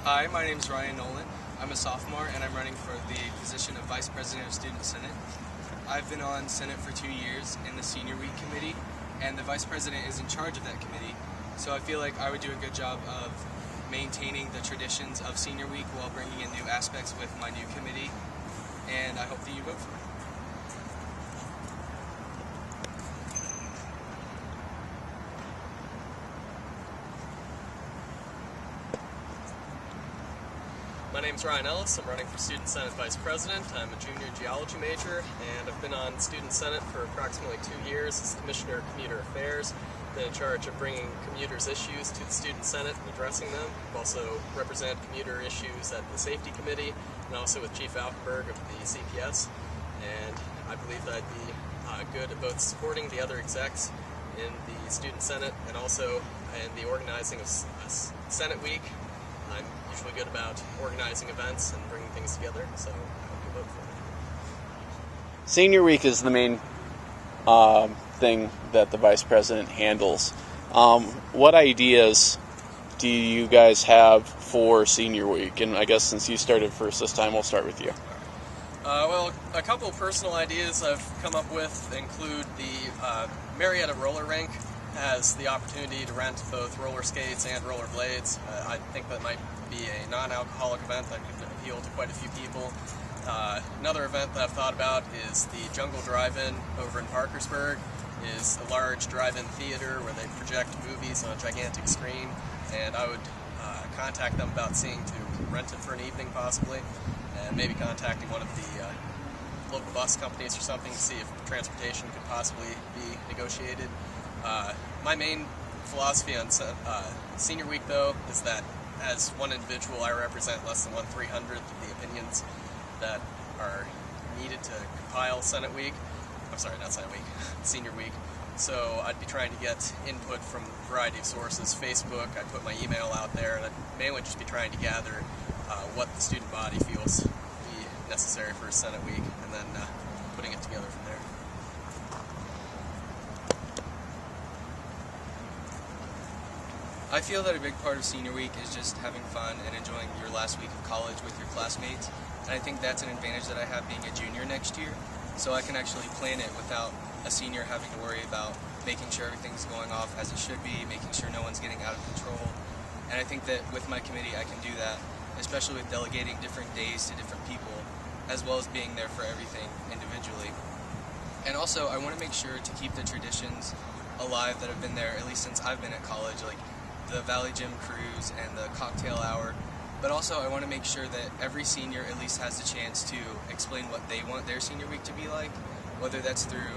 Hi, my name is Ryan Nolan. I'm a sophomore and I'm running for the position of Vice President of Student Senate. I've been on Senate for 2 years in the Senior Week Committee, and the Vice President is in charge of that committee. So I feel like I would do a good job of maintaining the traditions of Senior Week while bringing in new aspects with my new committee, and I hope that you vote for me. My name's Ryan Ellis. I'm running for Student Senate Vice President. I'm a junior geology major, and I've been on Student Senate for approximately 2 years as Commissioner of Commuter Affairs. Been in charge of bringing commuters' issues to the Student Senate and addressing them. I've also represented commuter issues at the Safety Committee and also with Chief Altenberg of the CPS. And I believe that I'd be good at both supporting the other execs in the Student Senate and also in the organizing of Senate Week. I'm usually good about organizing events and bringing things together, so I hope you vote for me. Senior Week is the main thing that the Vice President handles. What ideas do you guys have for Senior Week? And I guess since you started first this time, we'll start with you. Well, a couple personal ideas I've come up with include the Marietta roller rink has the opportunity to rent both roller skates and roller blades. I think that might be a non-alcoholic event that could appeal to quite a few people. Another event that I've thought about is the Jungle Drive-In over in Parkersburg. Is a large drive-in theater where they project movies on a gigantic screen, and I would contact them about seeing to rent it for an evening possibly, and maybe contacting one of the local bus companies or something to see if transportation could possibly be negotiated. My main philosophy on Senior Week, though, is that as one individual, I represent less than 1/300th of the opinions that are needed to compile Senate Week. I'm sorry, not Senate Week, Senior Week. So I'd be trying to get input from a variety of sources. Facebook, I put my email out there, and I'd mainly just be trying to gather what the student body feels be necessary for Senate Week, and then putting it together from there. I feel that a big part of Senior Week is just having fun and enjoying your last week of college with your classmates, and I think that's an advantage that I have being a junior next year, so I can actually plan it without a senior having to worry about making sure everything's going off as it should be, making sure no one's getting out of control, and I think that with my committee I can do that, especially with delegating different days to different people, as well as being there for everything individually. And also, I want to make sure to keep the traditions alive that have been there at least since I've been at college, like the Valley Gym cruise and the cocktail hour, but also I want to make sure that every senior at least has the chance to explain what they want their Senior Week to be like, whether that's through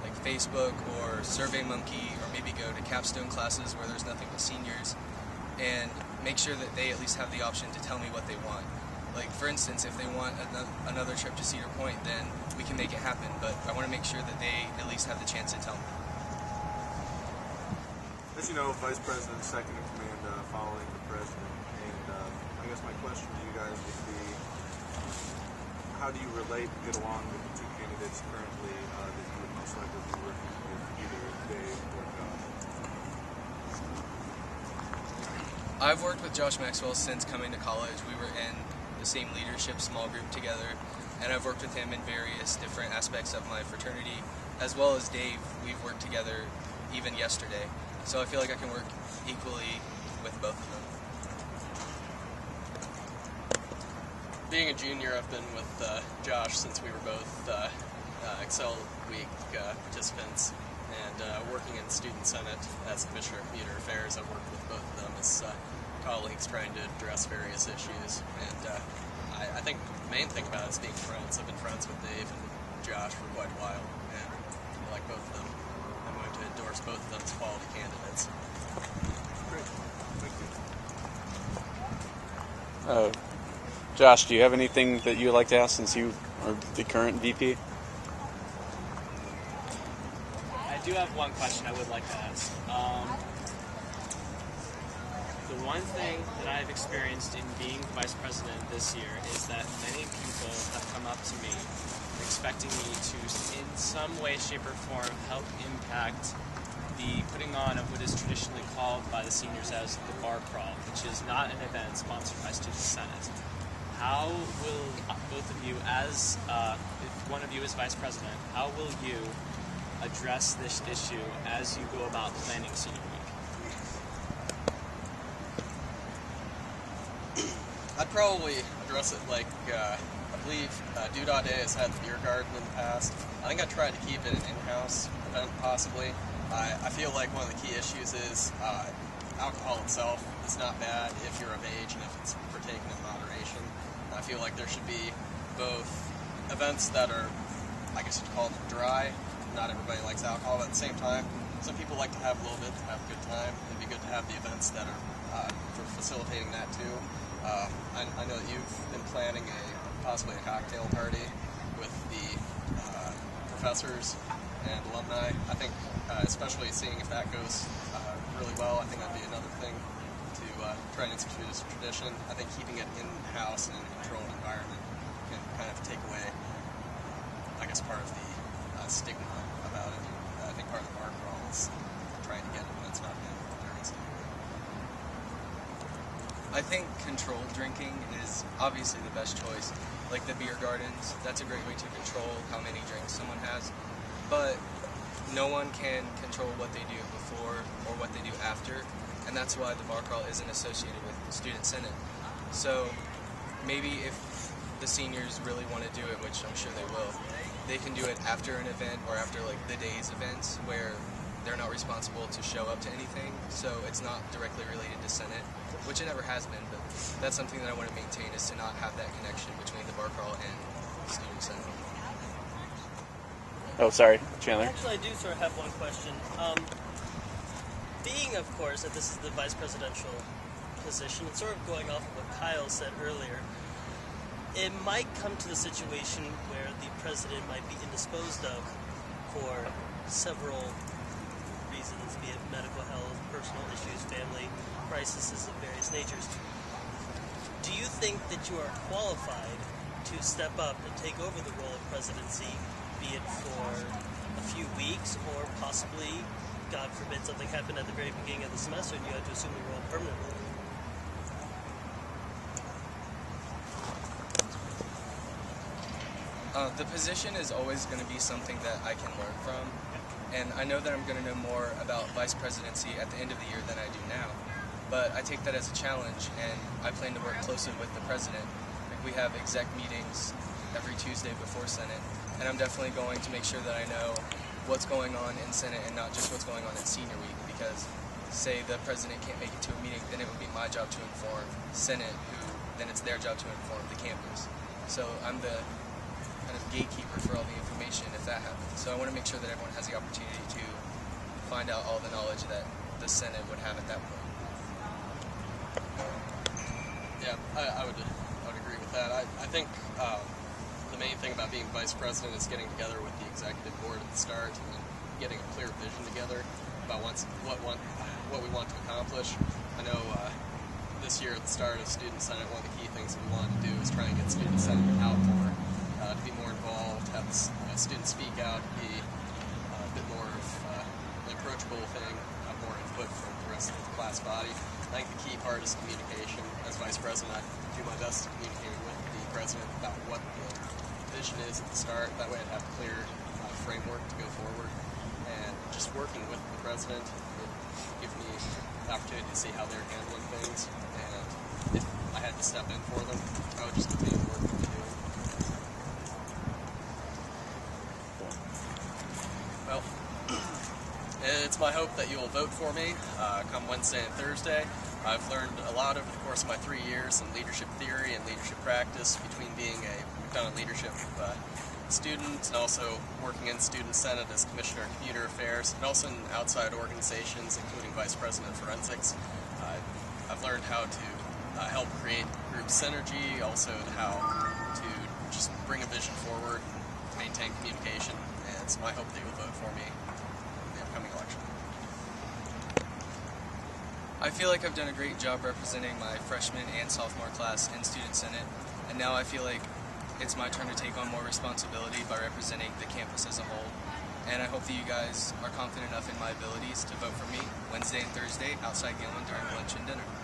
like Facebook or SurveyMonkey, or maybe go to capstone classes where there's nothing but seniors, and make sure that they at least have the option to tell me what they want. Like, for instance, if they want another trip to Cedar Point, then we can make it happen, but I want to make sure that they at least have the chance to tell me. As you know, Vice President's second in command following the President, and I guess my question to you guys would be, how do you relate and get along with the two candidates currently that you would most likely be working with, either Dave or Josh? I've worked with Josh Maxwell since coming to college. We were in the same leadership small group together, and I've worked with him in various different aspects of my fraternity, as well as Dave. We've worked together even yesterday. So I feel like I can work equally with both of them. Being a junior, I've been with Josh since we were both Excel Week participants, and working in Student Senate as Commissioner of Commuter Affairs, I've worked with both of them as colleagues trying to address various issues. And I think the main thing about it is being friends. I've been friends with Dave and Josh for quite a while, and I like both of them. I'm going to endorse both of them as quality candidates. Great. Thank you. Josh, do you have anything that you would like to ask since you are the current VP? I do have one question I would like to ask. The one thing that I've experienced in being Vice President this year is that many people have come up to me expecting me to, in some way, shape, or form, help impact the putting on of what is traditionally called by the seniors as the bar crawl, which is not an event sponsored by Student Senate. How will both of you, as if one of you is vice president, how will you address this issue as you go about planning senior week? I'd probably address it like I believe Doodah Day has had the beer garden in the past. I think I'd try to keep it an in-house event possibly. I feel like one of the key issues is alcohol itself is not bad if you're of age and if it's partaken in moderation. I feel like there should be both events that are, I guess you'd call them dry. Not everybody likes alcohol, but at the same time, some people like to have a little bit to have a good time. It'd be good to have the events that are for facilitating that too. I know that you've been planning possibly a cocktail party with the professors and alumni. I think, especially seeing if that goes really well, I think that'd be another thing to try and institute as a tradition. I think keeping it in-house and in a controlled environment can kind of take away, I guess, part of the stigma about it. I think part of the bar crawl is trying to get it when it's not been very easy. I think controlled drinking is obviously the best choice. Like the beer gardens, that's a great way to control how many drinks someone has. But no one can control what they do before or what they do after, and that's why the bar crawl isn't associated with Student Senate. So maybe if the seniors really want to do it, which I'm sure they will, they can do it after an event or after like the day's events where they're not responsible to show up to anything, so it's not directly related to Senate, which it never has been, but that's something that I want to maintain, is to not have that connection between the bar crawl and Student Senate. Oh, sorry, Chandler. Actually, I do sort of have one question. Being, of course, that this is the vice presidential position, and sort of going off of what Kyle said earlier, it might come to the situation where the president might be indisposed of for several reasons, be it medical health, personal issues, family crises of various natures. Do you think that you are qualified to step up and take over the role of presidency, be it for a few weeks or possibly, God forbid, something happened at the very beginning of the semester and you had to assume the role permanently? The position is always going to be something that I can learn from, and I know that I'm going to know more about vice presidency at the end of the year than I do now, but I take that as a challenge, and I plan to work closely with the president. Like, we have exec meetings every Tuesday before Senate, and I'm definitely going to make sure that I know what's going on in Senate and not just what's going on in senior week, because say the president can't make it to a meeting, then it would be my job to inform Senate, who then it's their job to inform the campus. So I'm the kind of gatekeeper for all the information if that happens. So I want to make sure that everyone has the opportunity to find out all the knowledge that the Senate would have at that point. Yeah, I would agree with that. I think the main thing about being vice president is getting together with the executive board at the start and getting a clear vision together about what we want to accomplish. I know this year at the start of Student Senate, one of the key things that we wanted to do is try and get Student Senate out more, to be more involved, have students speak out, be a bit more of an approachable thing, have more input from the rest of the class body. I think the key part is communication. As vice president, I do my best to communicate with the president about what the vision is at the start. That way I'd have a clear framework to go forward. And just working with the president would give me the opportunity to see how they're handling things. And if I had to step in for them, I would just continue to work with them. Well, it's my hope that you will vote for me come Wednesday and Thursday. I've learned a lot over the course of my 3 years in leadership theory and leadership practice between being a McDonough leadership student and also working in Student Senate as Commissioner of Computer Affairs and also in outside organizations including Vice President of Forensics. I've learned how to help create group synergy, also how to just bring a vision forward, maintain communication, and it's my hope that you will vote for me in the upcoming election. I feel like I've done a great job representing my freshman and sophomore class in Student Senate, and now I feel like it's my turn to take on more responsibility by representing the campus as a whole. and I hope that you guys are confident enough in my abilities to vote for me Wednesday and Thursday outside Gilman during lunch and dinner.